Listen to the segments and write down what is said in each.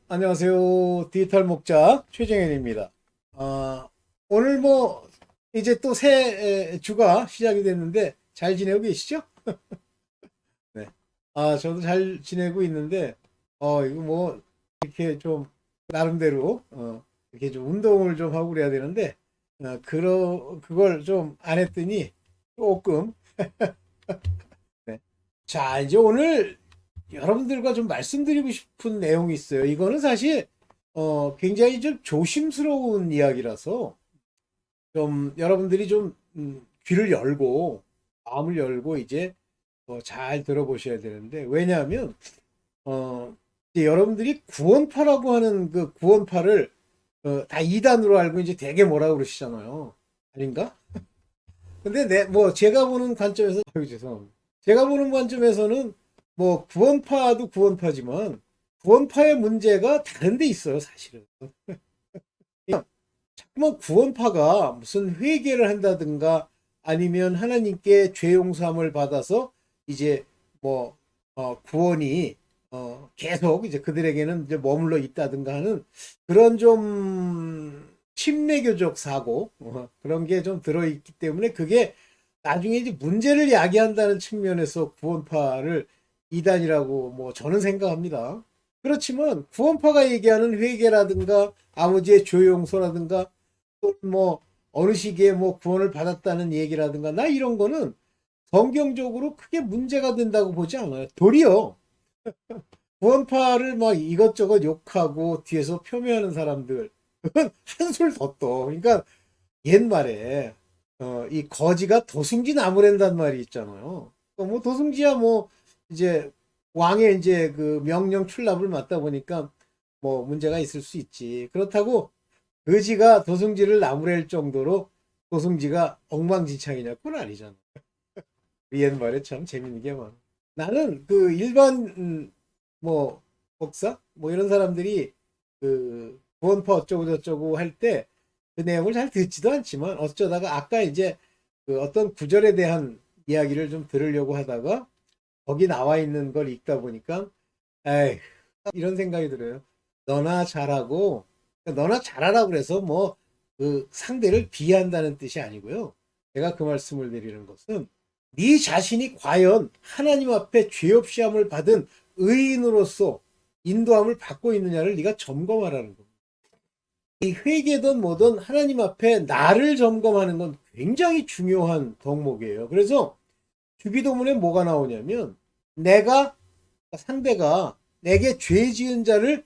안녕하세요. 디지털 목자 최정현입니다. 오늘 이제 또 새 주가 시작이 됐는데 잘 지내고 계시죠? 네. 저도 잘 지내고 있는데, 이거 이렇게 좀 나름대로, 이렇게 좀 운동을 좀 하고 그래야 되는데, 그걸 좀 안 했더니 조금, 네. 자, 이제 오늘 여러분들과 좀 말씀드리고 싶은 내용이 있어요. 이거는 사실 굉장히 좀 조심스러운 이야기라서 좀 여러분들이 좀 귀를 열고 마음을 열고 이제 잘 들어보셔야 되는데, 왜냐하면 이제 여러분들이 구원파라고 하는 그 구원파를 다 이단으로 알고 이제 되게 뭐라 그러시잖아요. 아닌가? 근데 제가 보는 관점에서 아유, 죄송합니다. 제가 보는 관점에서는 구원파도 구원파지만 구원파의 문제가 다른 데 있어요, 사실은. 자꾸만 구원파가 무슨 회개를 한다든가 아니면 하나님께 죄 용서함을 받아서 이제 구원이 계속 이제 그들에게는 이제 머물러 있다든가 하는 그런 좀 침례교적 사고 그런 게 좀 들어있기 때문에 그게 나중에 이제 문제를 야기한다는 측면에서 구원파를 이단이라고 저는 생각합니다. 그렇지만 구원파가 얘기하는 회개라든가 아버지의 조용서라든가 또 어느 시기에 구원을 받았다는 얘기라든가 나 이런 거는 성경적으로 크게 문제가 된다고 보지 않아요. 도리어 구원파를 막 이것저것 욕하고 뒤에서 폄훼하는 사람들 그건 한술 더 떠. 그러니까 옛말에 이 거지가 도승지 나무랜단 말이 있잖아요. 도승지야 이제 왕의 이제 그 명령 출납을 맡다 보니까 문제가 있을 수 있지. 그렇다고 거지가 도승지를 나무랄 정도로 도승지가 엉망진창이냐? 그건 아니잖아. 그 옛말에 참 재밌는 게 많아. 나는 그 일반 뭐 목사 이런 사람들이 그 구원파 어쩌고 저쩌고 할 때 그 내용을 잘 듣지도 않지만 어쩌다가 아까 이제 그 어떤 구절에 대한 이야기를 좀 들으려고 하다가 거기 나와 있는 걸 읽다 보니까 에이 이런 생각이 들어요. 너나 잘하고 너나 잘하라고 그래서 그 상대를 비하한다는 뜻이 아니고요. 제가 그 말씀을 드리는 것은 네 자신이 과연 하나님 앞에 죄 없이 함을 받은 의인으로서 인도함을 받고 있느냐를 네가 점검하라는 겁니다. 이 회개든 뭐든 하나님 앞에 나를 점검하는 건 굉장히 중요한 덕목이에요. 그래서 주기도문에 뭐가 나오냐면 내가 상대가 내게 죄 지은 자를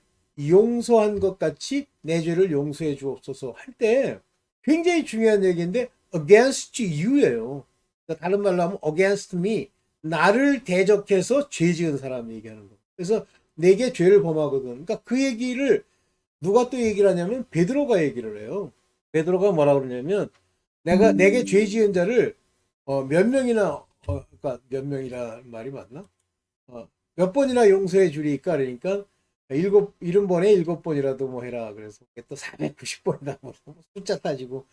용서한 것 같이 내 죄를 용서해 주옵소서 할 때 굉장히 중요한 얘기인데 against you예요. 그러니까 다른 말로 하면 against me. 나를 대적해서 죄 지은 사람 얘기하는 거. 그래서 내게 죄를 범하거든. 그러니까 그 얘기를 누가 또 얘기를 하냐면 베드로가 얘기를 해요. 베드로가 뭐라 그러냐면 내게 죄 지은 자를 몇 명이나 그러니까 몇 명이라 말이 맞나? 몇 번이나 용서해 주리까 그러니까 일흔 번에 일곱 번이라도 해라. 그래서 또 490번이다 숫자 따지고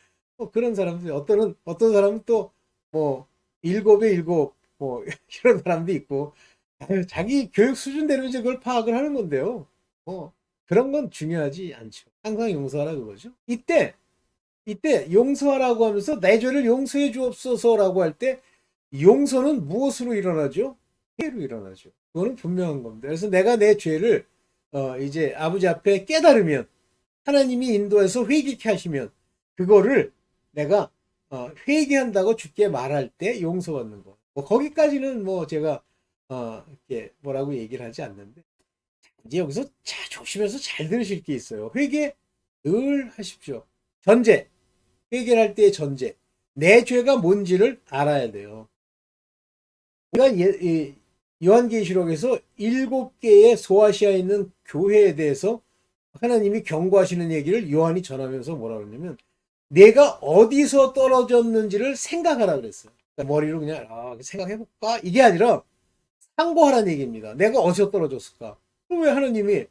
그런 사람들 어떤 사람은 또 일곱에 일곱 이런 사람도 있고 아유, 자기 교육 수준대로 이제 그걸 파악을 하는 건데요. 뭐 그런 건 중요하지 않죠. 항상 용서하라 그거죠. 이때 용서하라고 하면서 내 죄를 용서해 주옵소서라고 할 때 용서는 무엇으로 일어나죠? 회개로 일어나죠. 그거는 분명한 겁니다. 그래서 내가 내 죄를 이제 아버지 앞에 깨달으면 하나님이 인도해서 회개케 하시면 그거를 내가 회개한다고 주께 말할 때 용서받는 거. 거기까지는 제가 이렇게 뭐라고 얘기를 하지 않는데 이제 여기서 조심해서 잘 들으실 게 있어요. 회개 늘 하십시오. 전제 회개를 할 때의 전제 내 죄가 뭔지를 알아야 돼요. 우리가 요한계시록에서 7개의 소아시아에 있는 교회에 대해서 하나님이 경고하시는 얘기를 요한이 전하면서 뭐라 그러냐면 내가 어디서 떨어졌는지를 생각하라 그랬어요. 그러니까 머리로 그냥 생각해볼까? 이게 아니라 상고하라는 얘기입니다. 내가 어디서 떨어졌을까? 그럼 왜 하나님이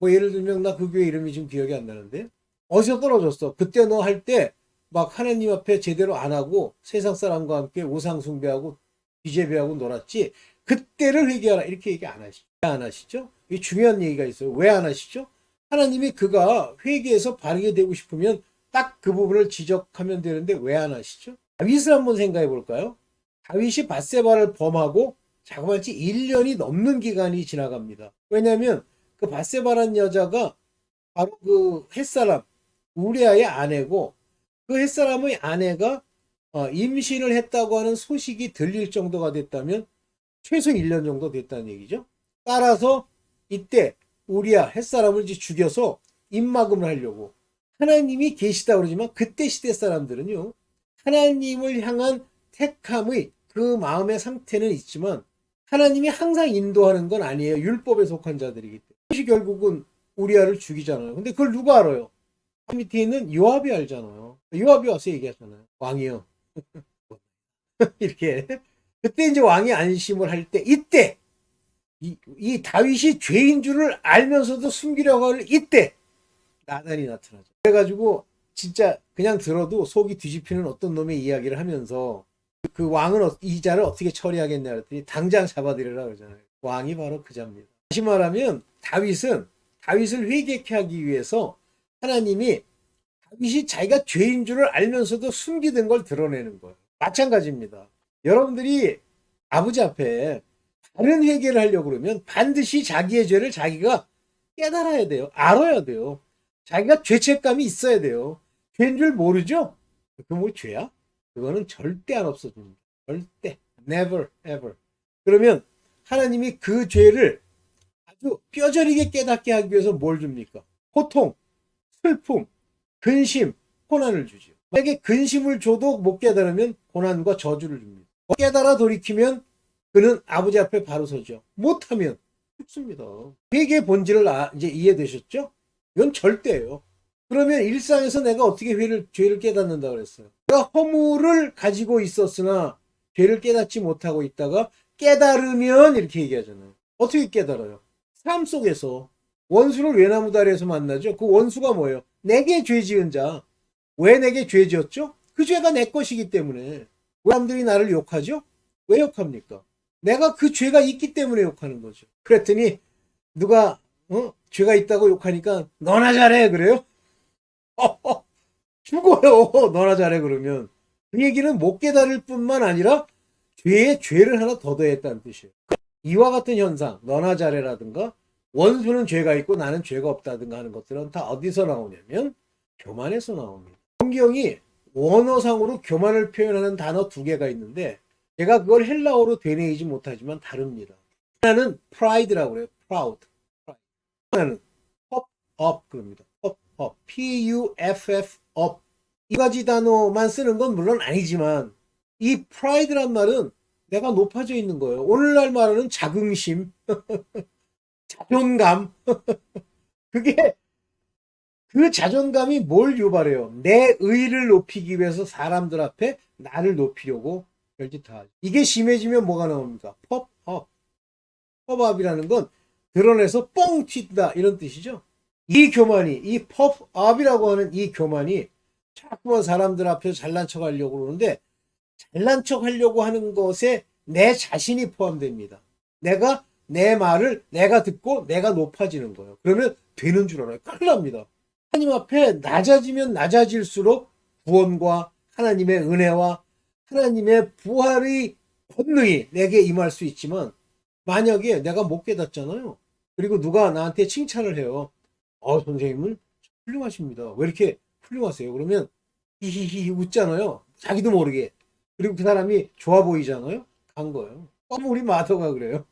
예를 들면 나 그 교회 이름이 지금 기억이 안 나는데 어디서 떨어졌어? 그때 너 할 때 막 하나님 앞에 제대로 안 하고 세상 사람과 함께 우상 숭배하고 비제비하고 놀았지. 그때를 회개하라 이렇게 얘기 안 하시죠? 왜 안 하시죠? 이 중요한 얘기가 있어요. 왜 안 하시죠? 하나님이 그가 회개해서 바르게 되고 싶으면 딱 그 부분을 지적하면 되는데 왜 안 하시죠? 다윗을 한번 생각해 볼까요? 다윗이 밧세바를 범하고 자그마치 1년이 넘는 기간이 지나갑니다. 왜냐하면 그 밧세바란 여자가 바로 그 햇사람 우리아의 아내고, 그 햇사람의 아내가 임신을 했다고 하는 소식이 들릴 정도가 됐다면 최소 1년 정도 됐다는 얘기죠. 따라서 이때 우리아 햇사람을 이제 죽여서 입막음을 하려고, 하나님이 계시다 그러지만 그때 시대 사람들은요, 하나님을 향한 택함의 그 마음의 상태는 있지만 하나님이 항상 인도하는 건 아니에요. 율법에 속한 자들이기 때문에. 그것이 결국은 우리아를 죽이잖아요. 근데 그걸 누가 알아요? 밑에 있는 요압이 알잖아요. 요압이 와서 얘기하잖아요. 왕이요. 이렇게. 그때 이제 왕이 안심을 할 때, 이때 이 다윗이 죄인 줄을 알면서도 숨기려고 할 이때 나단이 나타나죠. 그래가지고 진짜 그냥 들어도 속이 뒤집히는 어떤 놈의 이야기를 하면서 그 왕은 이 자를 어떻게 처리하겠냐 그랬더니 당장 잡아들여라 그러잖아요. 왕이 바로 그 자입니다. 다시 말하면 다윗을 회개케 하기 위해서 하나님이 다윗이 자기가 죄인 줄을 알면서도 숨기던 걸 드러내는 거예요. 마찬가지입니다. 여러분들이 아버지 앞에 바른 회개를 하려고 그러면 반드시 자기의 죄를 자기가 깨달아야 돼요. 알아야 돼요. 자기가 죄책감이 있어야 돼요. 죄인 줄 모르죠? 그거 뭐 죄야? 그거는 절대 안 없어집니다. 절대. Never, ever. 그러면 하나님이 그 죄를 아주 뼈저리게 깨닫게 하기 위해서 뭘 줍니까? 고통, 슬픔, 근심, 고난을 주죠. 만약에 근심을 줘도 못 깨달으면 고난과 저주를 줍니다. 깨달아 돌이키면 그는 아버지 앞에 바로 서죠. 못하면 죽습니다. 회개의 본질을 이제 이해되셨죠? 이건 절대예요. 그러면 일상에서 내가 어떻게 죄를 깨닫는다 그랬어요? 내가 허물을 가지고 있었으나 죄를 깨닫지 못하고 있다가 깨달으면 이렇게 얘기하잖아요. 어떻게 깨달아요? 삶 속에서 원수를 외나무 다리에서 만나죠. 그 원수가 뭐예요? 내게 죄 지은 자. 왜 내게 죄 지었죠? 그 죄가 내 것이기 때문에. 왜 사람들이 나를 욕하죠? 왜 욕합니까? 내가 그 죄가 있기 때문에 욕하는 거죠. 그랬더니 누가 죄가 있다고 욕하니까 너나 잘해 그래요? 죽어요. 너나 잘해 그러면. 그 얘기는 못 깨달을 뿐만 아니라 죄에 죄를 하나 더 더했다는 뜻이에요. 이와 같은 현상, 너나 잘해라든가 원수는 죄가 있고 나는 죄가 없다든가 하는 것들은 다 어디서 나오냐면 교만에서 나옵니다. 성경이 원어상으로 교만을 표현하는 단어 2개가 있는데 제가 그걸 헬라어로 되뇌이지 못하지만 다릅니다. 하나는 pride라고 그래요. proud. 하나는 puff up 그럽니다. puff up. P-U-F-F up. 이 가지 단어만 쓰는 건 물론 아니지만 이 pride란 말은 내가 높아져 있는 거예요. 오늘날 말하는 자긍심, 자존감. 그게 그 자존감이 뭘 유발해요? 내 의를 높이기 위해서 사람들 앞에 나를 높이려고 별짓 다 하죠. 이게 심해지면 뭐가 나옵니까? 펍업. 펍업이라는 건 드러내서 뻥 튄다 이런 뜻이죠. 이 교만이, 이 펍업이라고 하는 이 교만이 자꾸만 사람들 앞에서 잘난 척 하려고 그러는데 잘난 척 하려고 하는 것에 내 자신이 포함됩니다. 내가 내 말을 내가 듣고 내가 높아지는 거예요. 그러면 되는 줄 알아요. 큰일 납니다. 하나님 앞에 낮아지면 낮아질수록 구원과 하나님의 은혜와 하나님의 부활의 권능이 내게 임할 수 있지만 만약에 내가 못 깨닫잖아요. 그리고 누가 나한테 칭찬을 해요. 선생님은 훌륭하십니다. 왜 이렇게 훌륭하세요? 그러면 히히히 웃잖아요. 자기도 모르게. 그리고 그 사람이 좋아 보이잖아요. 간 거예요. 우리 마더가 그래요.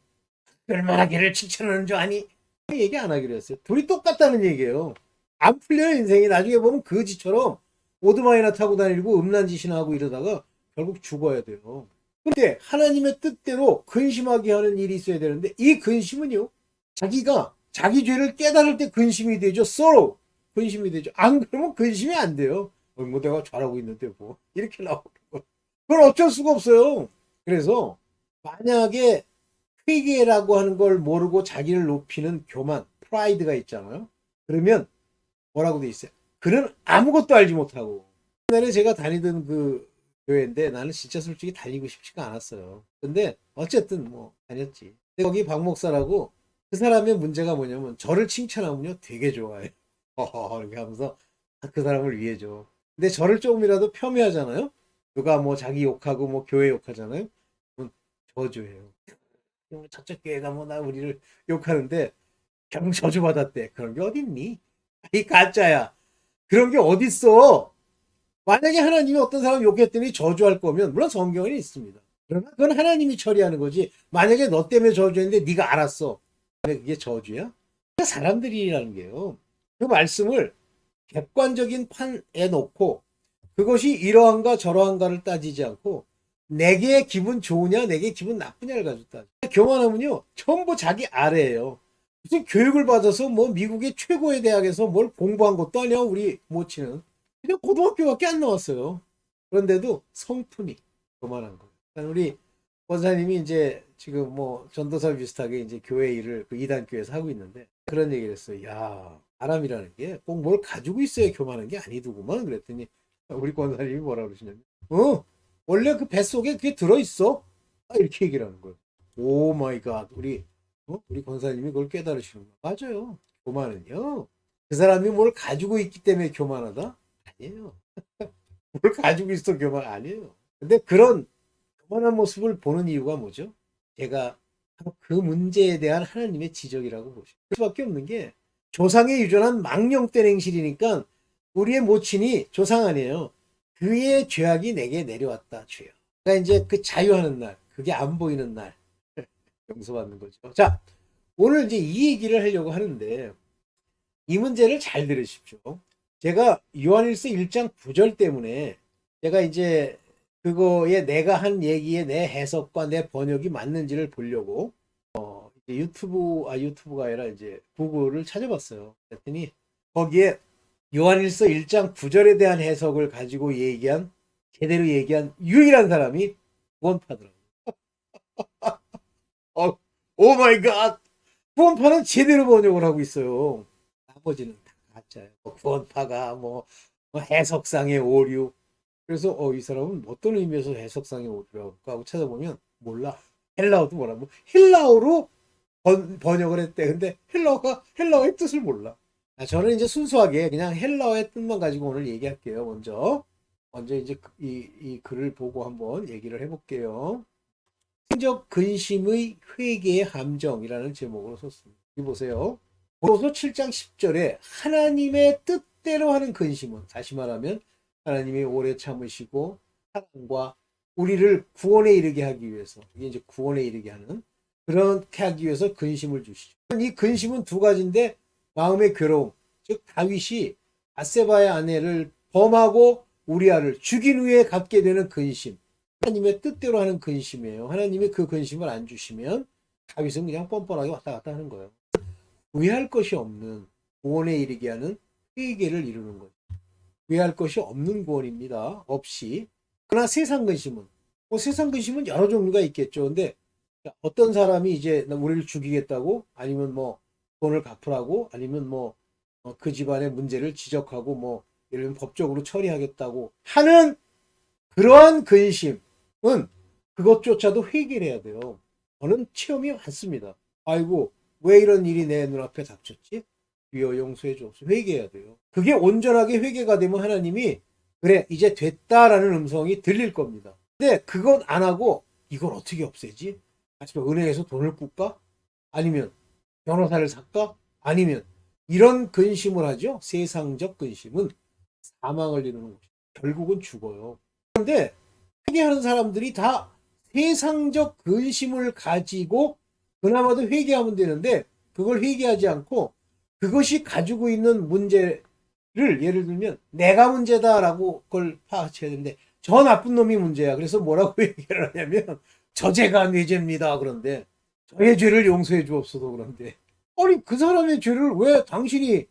얼마나 걔를 칭찬하는 줄 아니? 얘기 안 하기로 했어요. 둘이 똑같다는 얘기예요. 안 풀려요 인생이. 나중에 보면 거지처럼 오토바이나 타고 다니고 음란짓이나 하고 이러다가 결국 죽어야 돼요. 근데 하나님의 뜻대로 근심하게 하는 일이 있어야 되는데 이 근심은요, 자기가 자기 죄를 깨달을 때 근심이 되죠. sorrow. 근심이 되죠. 안 그러면 근심이 안 돼요. 뭐 내가 잘하고 있는데 뭐 이렇게 나오는 거. 그건 어쩔 수가 없어요. 그래서 만약에 회개라고 하는 걸 모르고 자기를 높이는 교만, 프라이드가 있잖아요. 그러면 뭐라고 돼 있어요? 그는 아무것도 알지 못하고. 옛날에 제가 다니던 그 교회인데 나는 진짜 솔직히 다니고 싶지가 않았어요. 근데 어쨌든 뭐 다녔지. 근데 거기 박 목사라고 그 사람의 문제가 뭐냐면 저를 칭찬하면요 되게 좋아해요. 이렇게 하면서 그 사람을 위해줘. 근데 저를 조금이라도 폄훼하잖아요. 누가 뭐 자기 욕하고 뭐 교회 욕하잖아요. 그럼 저주해요. 저쪽 교회가 뭐 나 우리를 욕하는데 결국 저주받았대. 그런 게 어딨니? 이 가짜야. 그런 게 어딨어? 만약에 하나님이 어떤 사람 욕했더니 저주할 거면 물론 성경에 있습니다. 그러나 그건 하나님이 처리하는 거지. 만약에 너 때문에 저주했는데 네가 알았어. 왜 그게 저주야? 그러니까 사람들이라는 게요. 그 말씀을 객관적인 판에 놓고 그것이 이러한가 저러한가를 따지지 않고 내게 기분 좋으냐 내게 기분 나쁘냐를 가지고 따져. 교만하면요 전부 자기 아래예요. 무슨 교육을 받아서 뭐 미국의 최고의 대학에서 뭘 공부한 것도 아니야 우리 모치는. 그냥 고등학교밖에 안 나왔어요. 그런데도 성품이 교만한 거예요. 그러니까 우리 원사님이 이제 지금 뭐 전도사 비슷하게 이제 교회 일을 그 이단교회에서 하고 있는데 그런 얘기를 했어요. 야, 사람이라는 게 꼭 뭘 가지고 있어야 교만한 게 아니더구만. 그랬더니 우리 권사님이 뭐라 그러시냐면 원래 그 뱃속에 그게 들어있어. 이렇게 얘기를 하는 거예요. 오 마이 갓. 우리 권사님이 그걸 깨달으시는 거예요. 맞아요. 교만은요. 그 사람이 뭘 가지고 있기 때문에 교만하다? 아니에요. 뭘 가지고 있어 교만 아니에요. 근데 그런 교만한 모습을 보는 이유가 뭐죠? 제가 그 문제에 대한 하나님의 지적이라고 보시죠. 그 수밖에 없는 게 조상에 유전한 망령된 행실이니까 우리의 모친이 조상 아니에요. 그의 죄악이 내게 내려왔다 죄요. 그러니까 이제 그 자유하는 날, 그게 안 보이는 날 용서받는 거죠. 자, 오늘 이제 이 얘기를 하려고 하는데 이 문제를 잘 들으십시오. 제가 요한일서 1장 9절 때문에 제가 이제 그거에 내가 한 얘기에 내 해석과 내 번역이 맞는지를 보려고 유튜브가 아니라 이제 구글을 찾아봤어요. 그랬더니 거기에 요한일서 1장 9절에 대한 해석을 가지고 제대로 얘기한 유일한 사람이 구원파더라고요. 오 마이 갓! 구원파는 제대로 번역을 하고 있어요. 나머지는 다 가짜예요. 구원파가 뭐 해석상의 오류. 그래서 이 사람은 어떤 의미에서 해석상의 오류라고 하고 찾아보면 몰라. 헬라어도 뭐라 뭐 헬라어로 번역을 했대. 근데 헬라어의 뜻을 몰라. 저는 이제 순수하게 그냥 헬라어의 뜻만 가지고 오늘 얘기할게요. 먼저 이제 이 글을 보고 한번 얘기를 해볼게요. 신적 근심의 회개의 함정이라는 제목으로 썼습니다. 여기 보세요. 고린도서 7장 10절에 하나님의 뜻대로 하는 근심은 다시 말하면 하나님이 오래 참으시고 사랑과 우리를 구원에 이르게 하기 위해서 이게 이제 구원에 이르게 하는 그렇게 하기 위해서 근심을 주시죠. 이 근심은 두 가지인데 마음의 괴로움 즉 다윗이 바세바의 아내를 범하고 우리아를 죽인 후에 갖게 되는 근심 하나님의 뜻대로 하는 근심이에요. 하나님이 그 근심을 안 주시면 다윗은 그냥 뻔뻔하게 왔다 갔다 하는 거예요. 후회할 것이 없는 구원에 이르게 하는 회개를 이루는 거죠. 후회할 것이 없는 구원입니다. 없이. 그러나 세상 근심은 세상 근심은 여러 종류가 있겠죠. 근데 어떤 사람이 이제 우리를 죽이겠다고 아니면 뭐 돈을 갚으라고 아니면 뭐 그 집안의 문제를 지적하고 뭐 예를 들면 법적으로 처리하겠다고 하는 그러한 근심은 그것조차도 회개를 해야 돼요. 저는 체험이 많습니다. 아이고 왜 이런 일이 내 눈앞에 닥쳤지? 주여 용서해 주옵소서. 회개해야 돼요. 그게 온전하게 회개가 되면 하나님이 그래 이제 됐다라는 음성이 들릴 겁니다. 근데 그건 안 하고 이걸 어떻게 없애지? 아니면 은행에서 돈을 꿀까? 아니면 변호사를 살까? 아니면 이런 근심을 하죠. 세상적 근심은 사망을 이루는 것이 결국은 죽어요. 그런데 회개하는 사람들이 다 세상적 근심을 가지고 그나마도 회개하면 되는데 그걸 회개하지 않고 그것이 가지고 있는 문제를 예를 들면 내가 문제다라고 그걸 파악해야 되는데 저 나쁜 놈이 문제야. 그래서 뭐라고 얘기를 하냐면 저 죄가 내 죄입니다. 그런데 저의 죄를 용서해 주옵소서. 그런데 아니 그 사람의 죄를 왜 당신이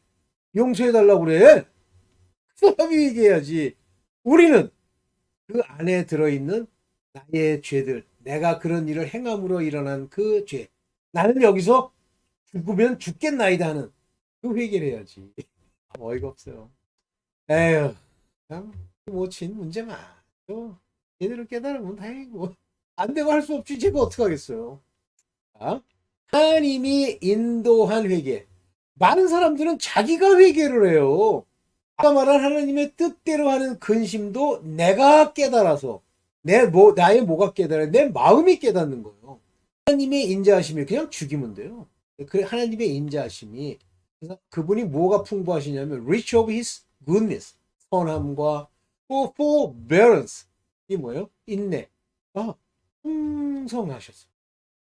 용서해 달라고 그래? 그 사람이 얘기해야지. 우리는 그 안에 들어있는 나의 죄들, 내가 그런 일을 행함으로 일어난 그 죄. 나는 여기서 죽으면 죽겠나이다 하는 그 회개를 해야지. 어이가 없어요. 에휴, 참, 모친 문제 많죠. 제대로 깨달으면 다행이고. 안 되면 할 수 없지. 제가 어떡하겠어요. 아? 하나님이 인도한 회개. 많은 사람들은 자기가 회개를 해요. 아까 말한 하나님의 뜻대로 하는 근심도 내가 깨달아서 나의 뭐가 깨달아요? 내 마음이 깨닫는 거예요. 하나님의 인자하심이 그냥 죽이면 돼요. 그 하나님의 인자하심이 그래서 그분이 뭐가 풍부하시냐면 rich of his goodness 선함과 forbearance 이 뭐예요? 인내. 풍성하셨어.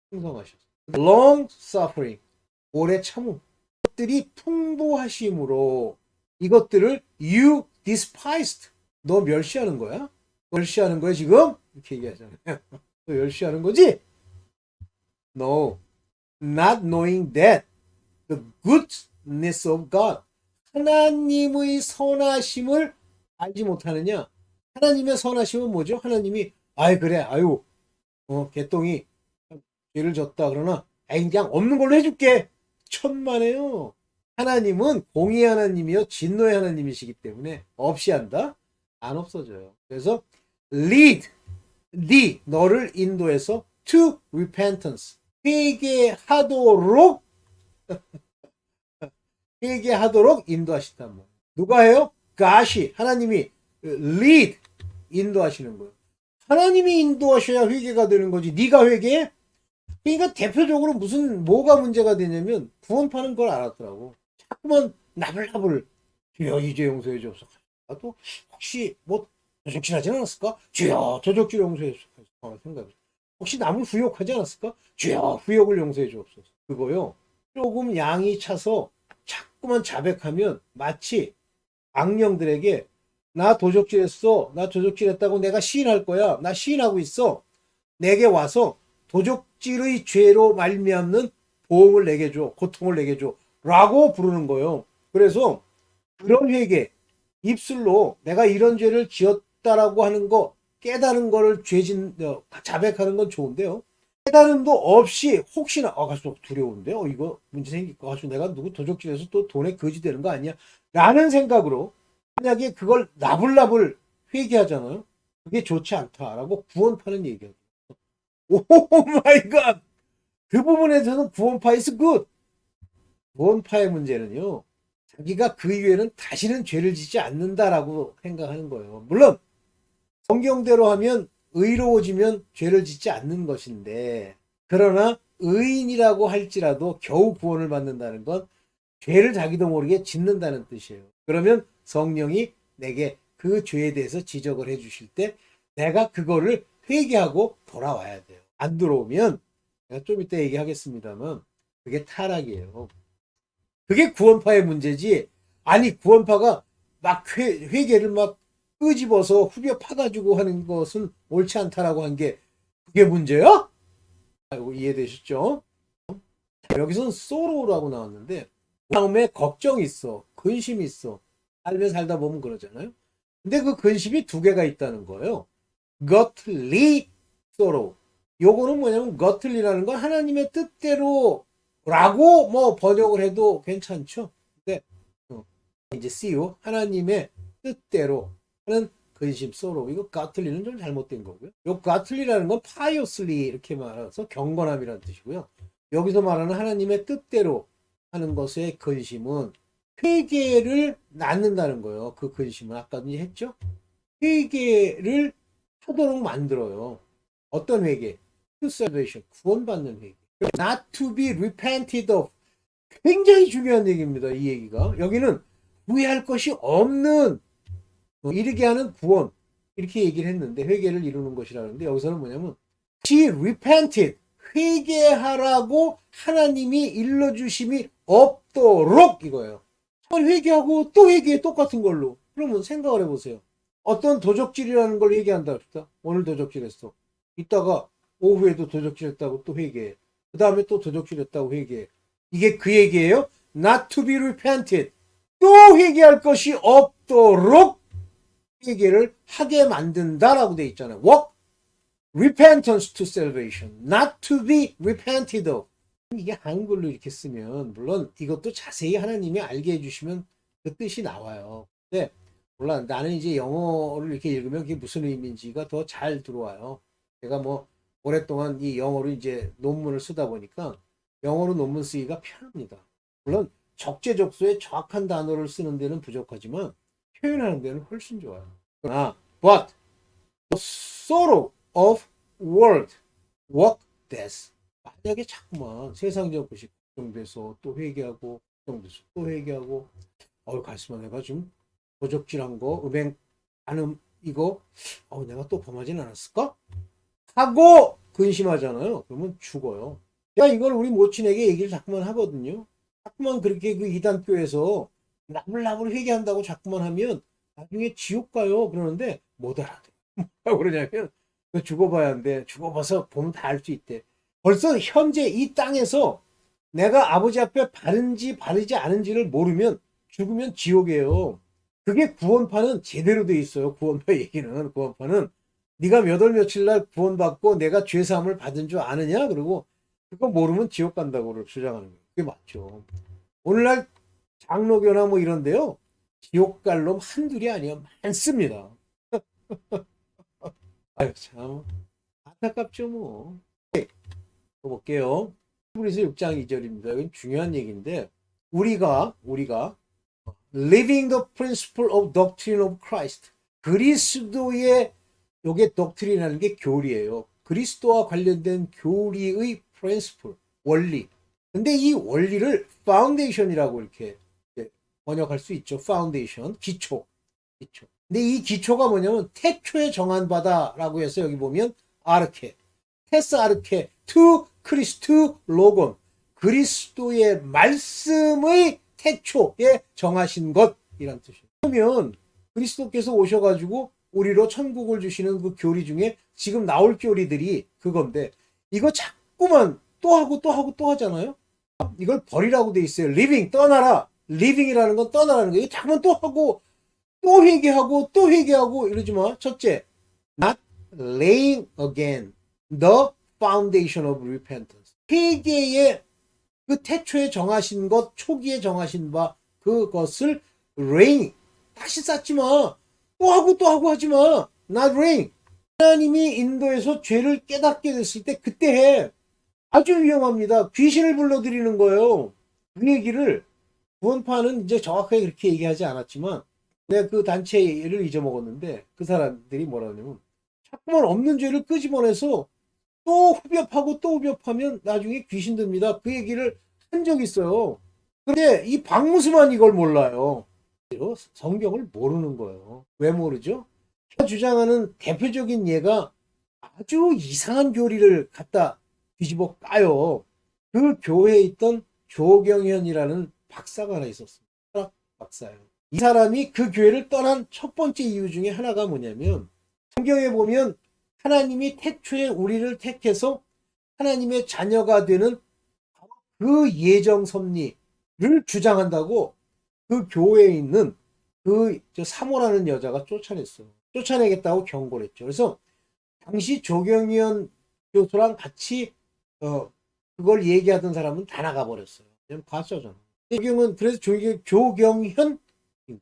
풍성하셨어. long suffering 오래 참음. 것들이 풍부하심으로 이것들을 you despised 너 멸시하는 거야? 멸시하는 거야 지금? 이렇게 얘기하잖아요. 너 멸시하는 거지? No, not knowing that the goodness of God 하나님의 선하심을 알지 못하느냐? 하나님의 선하심은 뭐죠? 하나님이 아이 그래 아유 개똥이 죄를 졌다 그러나 아이 그냥 없는 걸로 해줄게 천만에요. 하나님은 공의 하나님이요 진노의 하나님이시기 때문에 없이 한다? 안 없어져요. 그래서 lead 너를 인도해서 to repentance 회개하도록 인도하신단 말이에요. 누가 해요? 가시 하나님이 lead 인도하시는 거예요. 하나님이 인도하셔야 회개가 되는 거지. 네가 회개해? 그러니까 대표적으로 뭐가 문제가 되냐면 구원파는 걸 알았더라고. 자꾸만 나불나불 주여 이 죄 용서해 주옵소서. 또 혹시 뭐 도적질하지 않았을까? 주여 도적질 용서해 주옵소서. 생각해. 혹시 남을 후욕하지 않았을까? 주여 후욕을 용서해 주옵소서. 그거요. 조금 양이 차서 자꾸만 자백하면 마치 악령들에게 나 도적질했어. 나 도적질했다고 내가 시인할 거야. 나 시인하고 있어. 내게 와서 도적질의 죄로 말미암는 보응을 내게 줘. 고통을 내게 줘. 라고 부르는 거예요. 그래서 그런 회개 입술로 내가 이런 죄를 지었다라고 하는 거 깨달은 거를 자백하는 건 좋은데요. 깨달음도 없이 혹시나 가서 두려운데 이거 문제 생길 거 가지고 내가 누구 도적질해서 또 돈에 거지 되는 거 아니야? 라는 생각으로 만약에 그걸 나불나불 회개하잖아요. 그게 좋지 않다라고 구원파는 얘기해요. 오 마이 갓! 그 부분에서는 구원파 is good. 구원파의 문제는요. 자기가 그 이후에는 다시는 죄를 짓지 않는다라고 생각하는 거예요. 물론 성경대로 하면 의로워지면 죄를 짓지 않는 것인데 그러나 의인이라고 할지라도 겨우 구원을 받는다는 건 죄를 자기도 모르게 짓는다는 뜻이에요. 그러면 성령이 내게 그 죄에 대해서 지적을 해 주실 때 내가 그거를 회개하고 돌아와야 돼요. 안 들어오면 제가 좀 이따 얘기하겠습니다만 그게 타락이에요. 그게 구원파의 문제지. 아니 구원파가 막 회개를 막 끄집어서 후벼 파가지고 하는 것은 옳지 않다라고 한 게 그게 문제야? 이해되셨죠? 여기서는 소로우라고 나왔는데 마음에 걱정이 있어. 근심이 있어. 삶에 살다 보면 그러잖아요. 근데 그 근심이 두 개가 있다는 거예요. godly sorrow. 요거는 뭐냐면 godly라는 건 하나님의 뜻대로 라고 뭐 번역을 해도 괜찮죠. 근데 이제 see 하나님의 뜻대로 하는 근심 sorrow. 이거 godly는 좀 잘못된 거고요. 요 godly라는 건 piously 이렇게 말해서 경건함이라는 뜻이고요. 여기서 말하는 하나님의 뜻대로 하는 것의 근심은 회개를 낳는다는 거예요. 그 근심은 아까도 했죠. 회개를 하도록 만들어요. 어떤 회개? To salvation, 구원받는 회개. Not to be repented of. 굉장히 중요한 얘기입니다. 이 얘기가. 여기는 후회할 것이 없는 이르게 하는 구원 이렇게 얘기를 했는데 회개를 이루는 것이라는데 여기서는 뭐냐면 she repented 회개하라고 하나님이 일러주심이 없도록 이거예요. 회개하고 또 회개해 똑같은 걸로. 그러면 생각을 해보세요. 어떤 도적질이라는 걸 회개한다 합시다. 오늘 도적질했어. 이따가 오후에도 도적질했다고 또 회개해. 그 다음에 또 도적질했다고 회개해. 이게 그 얘기예요. Not to be repented. 또 회개할 것이 없도록 회개를 하게 만든다라고 돼 있잖아요. Walk repentance to salvation. Not to be repented of. 이게 한글로 이렇게 쓰면 물론 이것도 자세히 하나님이 알게 해주시면 그 뜻이 나와요. 근데 몰라 나는 이제 영어를 이렇게 읽으면 그게 무슨 의미인지가 더 잘 들어와요. 제가 뭐 오랫동안 이 영어로 이제 논문을 쓰다 보니까 영어로 논문 쓰기가 편합니다. 물론 적재적소에 정확한 단어를 쓰는 데는 부족하지만 표현하는 데는 훨씬 좋아요. 그러나 but the sorrow of world work death. 만약에 자꾸만 세상적 것이 걱정돼서 또 회개하고 걱정돼서 또 회개하고 가슴아 내가 좀 도적질한 거 음행 안음 이거 내가 또 범하진 않았을까? 하고 근심하잖아요. 그러면 죽어요. 제가 이걸 우리 모친에게 얘기를 자꾸만 하거든요. 자꾸만 그렇게 그 이단교에서 나불나불 회개한다고 자꾸만 하면 나중에 지옥 가요. 그러는데 못 알아듣어요. 뭐라고 그러냐면 죽어봐야 하는데 죽어봐서 보면 다 알 수 있대. 벌써 현재 이 땅에서 내가 아버지 앞에 바른지 바르지 않은지를 모르면 죽으면 지옥이에요. 그게 구원파는 제대로 돼 있어요. 구원파 얘기는. 구원파는 네가 몇 월 며칠 날 구원받고 내가 죄사함을 받은 줄 아느냐? 그리고 그거 모르면 지옥 간다고 주장하는 거예요. 그게 맞죠. 오늘날 장로교나 뭐 이런데요. 지옥 갈 놈 한둘이 아니야. 많습니다. 아유 참 안타깝죠 뭐. 또 볼게요. 히브리서 6장 2절입니다. 이건 중요한 얘기인데 우리가 living the principle of doctrine of Christ 그리스도의 요게 doctrine이라는 게 교리예요. 그리스도와 관련된 교리의 principle 원리. 근데 이 원리를 foundation이라고 이렇게 번역할 수 있죠. foundation 기초. 근데 이 기초가 뭐냐면 태초에 정한 바다라고 해서 여기 보면 아르케 테스 아르케 투 크리스투 로곤 그리스도의 말씀의 태초에 정하신 것이란 뜻이에요. 그러면 그리스도께서 오셔가지고 우리로 천국을 주시는 그 교리 중에 지금 나올 교리들이 그건데 이거 자꾸만 또 하고 또 하고 또 하잖아요. 이걸 버리라고 돼 있어요. living 떠나라. living이라는 건 떠나라는 거예요. 자꾸만 또 하고 또 회개하고 또 회개하고 이러지 마. 첫째, not laying again the foundation of repentance. 회개의 그 태초에 정하신 것, 초기에 정하신 바 그것을 laying 다시 쌓지 마. 또 하고 또 하고 하지 마. not laying. 하나님이 인도에서 죄를 깨닫게 됐을 때 그때 해. 아주 위험합니다. 귀신을 불러들이는 거예요. 그 얘기를 구원파는 이제 정확하게 그렇게 얘기하지 않았지만 내가 그 단체를 잊어먹었는데 그 사람들이 뭐라 하냐면 자꾸만 없는 죄를 끄집어내서 또 후벼파고 또 후벼파면 나중에 귀신 듭니다. 그 얘기를 한 적이 있어요. 근데 이 박무수만 이걸 몰라요. 성경을 모르는 거예요. 왜 모르죠? 제가 주장하는 대표적인 예가 아주 이상한 교리를 갖다 뒤집어 까요. 그 교회에 있던 조경현이라는 박사가 하나 있었습니다. 박사예요. 이 사람이 그 교회를 떠난 첫 번째 이유 중에 하나가 뭐냐면 성경에 보면 하나님이 태초에 우리를 택해서 하나님의 자녀가 되는 그 예정 섭리를 주장한다고 그 교회에 있는 그 사모라는 여자가 쫓아냈어요. 쫓아내겠다고 경고를 했죠. 그래서 당시 조경현 교수랑 같이 그걸 얘기하던 사람은 다 나가버렸어요. 그냥 과수잖아. 지금은 그래서 조경현인가? 이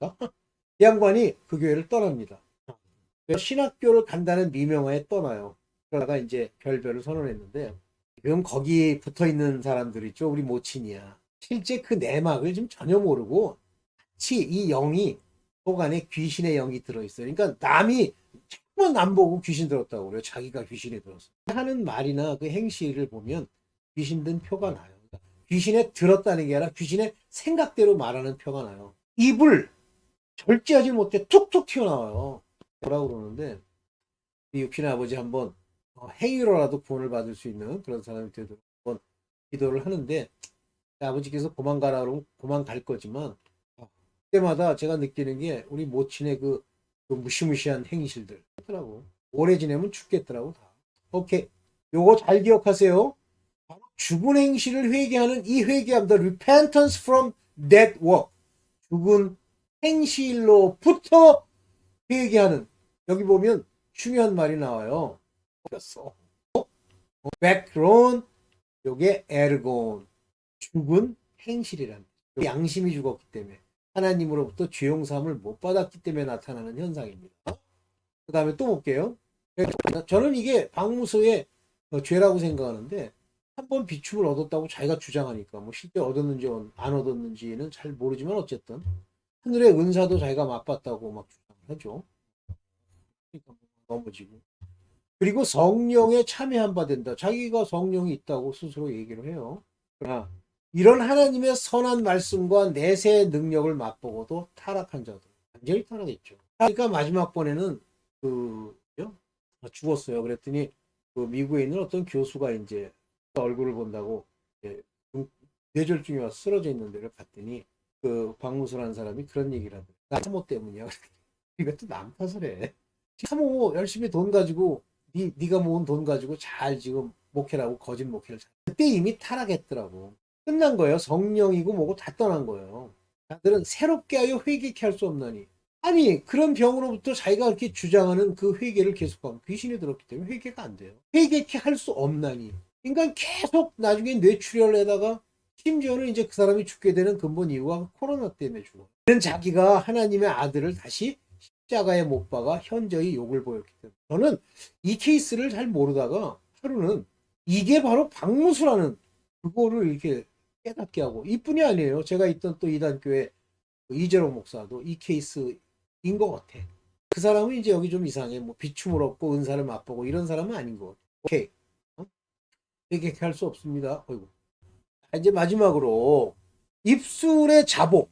양반이 그 교회를 떠납니다. 신학교를 간다는 미명하에 떠나요. 그러다가 이제 결별을 선언했는데 지금 거기 붙어 있는 사람들 있죠. 우리 모친이야. 실제 그 내막을 좀 전혀 모르고 같이 이 영이 속 안에 귀신의 영이 들어있어요. 그러니까 남이 정말 남 보고 귀신 들었다고 그래요. 자기가 귀신이 들었어. 하는 말이나 그 행실을 보면 귀신 든 표가 나요. 그러니까 귀신에 들었다는 게 아니라 귀신의 생각대로 말하는 표가 나요. 입을 절제하지 못해 툭툭 튀어나와요. 뭐라고 그러는데 이 육신의 아버지 한번 행위로라도 구원을 받을 수 있는 그런 사람이 되도록 한번 기도를 하는데 아버지께서 고만 가라 그러면 고만 갈 거지만 그때마다 제가 느끼는 게 우리 모친의 그 무시무시한 행실들 하더라고. 오래 지내면 죽겠더라고 다. 오케이, 요거 잘 기억하세요. 죽은 행실을 회개하는 이 회개함, the repentance from dead work. 죽은 행실로부터 회개하는. 여기 보면 중요한 말이 나와요. 백론, 요게 에르곤. 죽은 행실이란. 양심이 죽었기 때문에. 하나님으로부터 죄용삼을 못 받았기 때문에 나타나는 현상입니다. 그 다음에 또 볼게요. 저는 이게 박무소의 죄라고 생각하는데 한 번 비춤을 얻었다고 자기가 주장하니까 뭐 실제 얻었는지 안 얻었는지는 잘 모르지만 어쨌든 하늘의 은사도 자기가 맛봤다고 막 주장을 하죠. 그러니까 뭐 넘어지고. 그리고 성령에 참여한 바 된다. 자기가 성령이 있다고 스스로 얘기를 해요. 그러나 이런 하나님의 선한 말씀과 내세의 능력을 맛보고도 타락한 자들 완전히 타락했죠. 그러니까 마지막 번에는 그 죽었어요. 그랬더니 그 미국에 있는 어떤 교수가 이제 얼굴을 본다고 이제 뇌졸중에 와서 쓰러져 있는 데를 갔더니 그 박무수라는 사람이 그런 얘기를 하더라고요. 나 사모 때문이야. 이것도 남 탓을 해. 사모 열심히 돈 가지고 네가 모은 돈 가지고 잘 지금 목회를 하고 거짓 목회를 그때 이미 타락했더라고. 끝난 거예요. 성령이고 뭐고 다 떠난 거예요. 자들은 새롭게 하여 회개케 할 수 없나니. 아니 그런 병으로부터 자기가 그렇게 주장하는 그 회개를 계속하면 귀신이 들었기 때문에 회개가 안 돼요. 회개케 할 수 없나니. 그러니까 계속 나중에 뇌출혈을 하다가 심지어는 이제 그 사람이 죽게 되는 근본 이유가 코로나 때문에 죽어. 그는 자기가 하나님의 아들을 다시 십자가에 못 박아 현저히 욕을 보였기 때문에. 저는 이 케이스를 잘 모르다가 하루는 이게 바로 박무수라는 그거를 이렇게 깨닫게 하고 이뿐이 아니에요. 제가 있던 또 이단교회 이재롱 목사도 이 케이스인 것 같아. 그 사람은 이제 여기 좀 이상해. 뭐 비춤을 얻고 은사를 맛보고 이런 사람은 아닌 것 같아. 오케이. 이렇게 할 수 없습니다. 어이구. 이제 마지막으로 입술의 자복.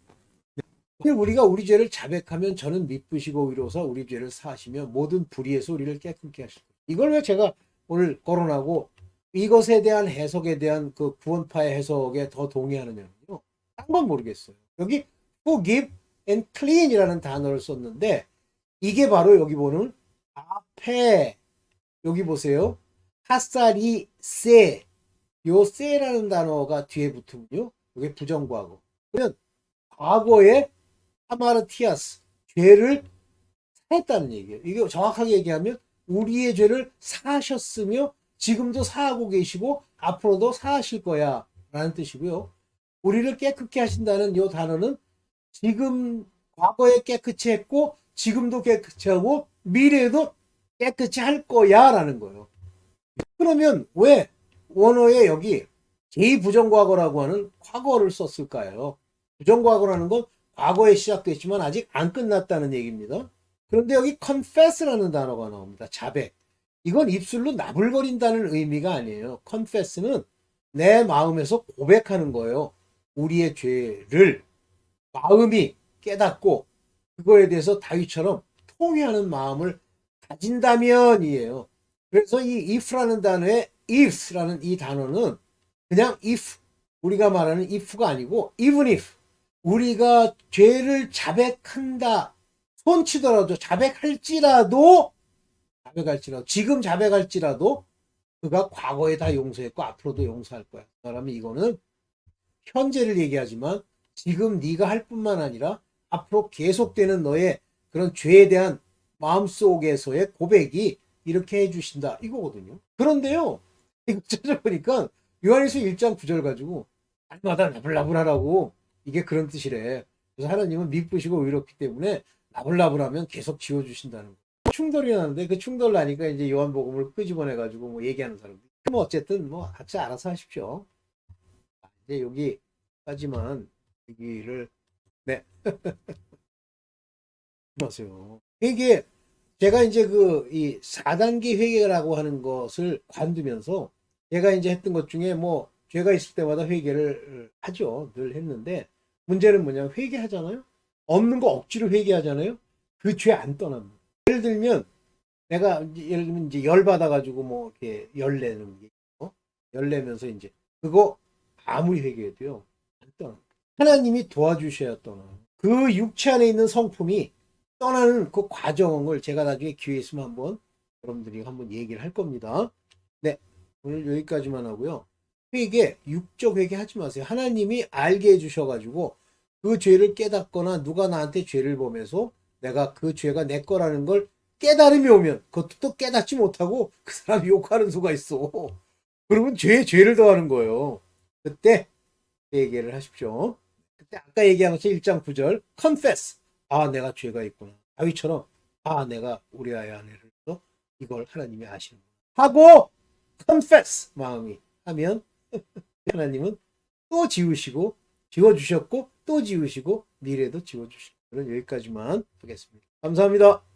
우리가 우리 죄를 자백하면 저는 미쁘시고 위로서 우리 죄를 사하시며 모든 불의에서 우리를 깨끗게 하실 거예요. 이걸 왜 제가 오늘 거론하고 이것에 대한 해석에 대한 그 구원파의 해석에 더 동의하느냐면요. 딴 건 모르겠어요. 여기 forgive and clean이라는 단어를 썼는데 이게 바로 여기 보는 앞에 여기 보세요. 하사리 세. 요 세라는 단어가 뒤에 붙으면요. 이게 부정과거. 그러면 과거에 하마르티아스 죄를 사했다는 얘기예요. 이게 정확하게 얘기하면 우리의 죄를 사하셨으며 지금도 사하고 계시고 앞으로도 사하실 거야 라는 뜻이고요. 우리를 깨끗게 하신다는 이 단어는 지금 과거에 깨끗이 했고 지금도 깨끗이 하고 미래에도 깨끗이 할 거야 라는 거예요. 그러면 왜 원어에 여기 제2부정과거라고 하는 과거를 썼을까요? 부정과거라는 건 과거에 시작됐지만 아직 안 끝났다는 얘기입니다. 그런데 여기 confess라는 단어가 나옵니다. 자백. 이건 입술로 나불거린다는 의미가 아니에요. confess는 내 마음에서 고백하는 거예요. 우리의 죄를 마음이 깨닫고 그거에 대해서 다윗처럼 통회하는 마음을 가진다면이에요. 그래서 이 if라는 단어에 if라는 이 단어는 그냥 if 우리가 말하는 if가 아니고 even if 우리가 죄를 자백한다 손치더라도 자백할지라도 지금 자백할지라도 그가 과거에 다 용서했고 앞으로도 용서할 거야. 그러면 이거는 현재를 얘기하지만 지금 네가 할 뿐만 아니라 앞으로 계속되는 너의 그런 죄에 대한 마음속에서의 고백이 이렇게 해주신다 이거거든요. 그런데요 이거 찾아보니까 요한일서 1장 9절 가지고 날마다 나불나불하라고 이게 그런 뜻이래. 그래서 하나님은 미쁘시고 의롭기 때문에 나불나불하면 계속 지워주신다는 거. 충돌이 나는데 그 충돌 나니까 이제 요한복음을 끄집어내 가지고 뭐 얘기하는 사람들. 뭐 어쨌든 뭐 각자 알아서 하십시오. 이제 여기까지만 얘기를 네. 하세요. 이게 제가 이제 그 이 4단계 회개라고 하는 것을 관두면서 제가 이제 했던 것 중에 뭐 죄가 있을 때마다 회개를 하죠. 늘 했는데 문제는 뭐냐면 회개하잖아요. 없는 거 억지로 회개하잖아요. 그 죄 안 떠납니다. 예를 들면 내가 예를 들면 이제 열 받아가지고 뭐 이렇게 열내는 게 열내면서 이제 그거 아무리 회개해도요 안 떠나. 하나님이 도와주셔야 떠나. 그 육체 안에 있는 성품이 떠나는 그 과정을 제가 나중에 기회 있으면 한번 여러분들이 한번 얘기를 할 겁니다. 네, 오늘 여기까지만 하고요. 회개, 육적 회개 하지 마세요. 하나님이 알게 해주셔가지고 그 죄를 깨닫거나 누가 나한테 죄를 범해서 내가 그 죄가 내 거라는 걸 깨달음이 오면 그것도 또 깨닫지 못하고 그 사람이 욕하는 수가 있어. 그러면 죄를 더하는 거예요. 그때 회개를 하십시오. 그때 아까 얘기한 것처럼 1장 9절 confess. 아 내가 죄가 있구나. 다윗처럼 아 내가 우리아의 아내를 또 이걸 하나님이 아시는 하고 confess 마음이 하면 하나님은 또 지우시고 지워주셨고 또 지우시고 미래도 지워주시고. 그럼 여기까지만 하겠습니다. 감사합니다.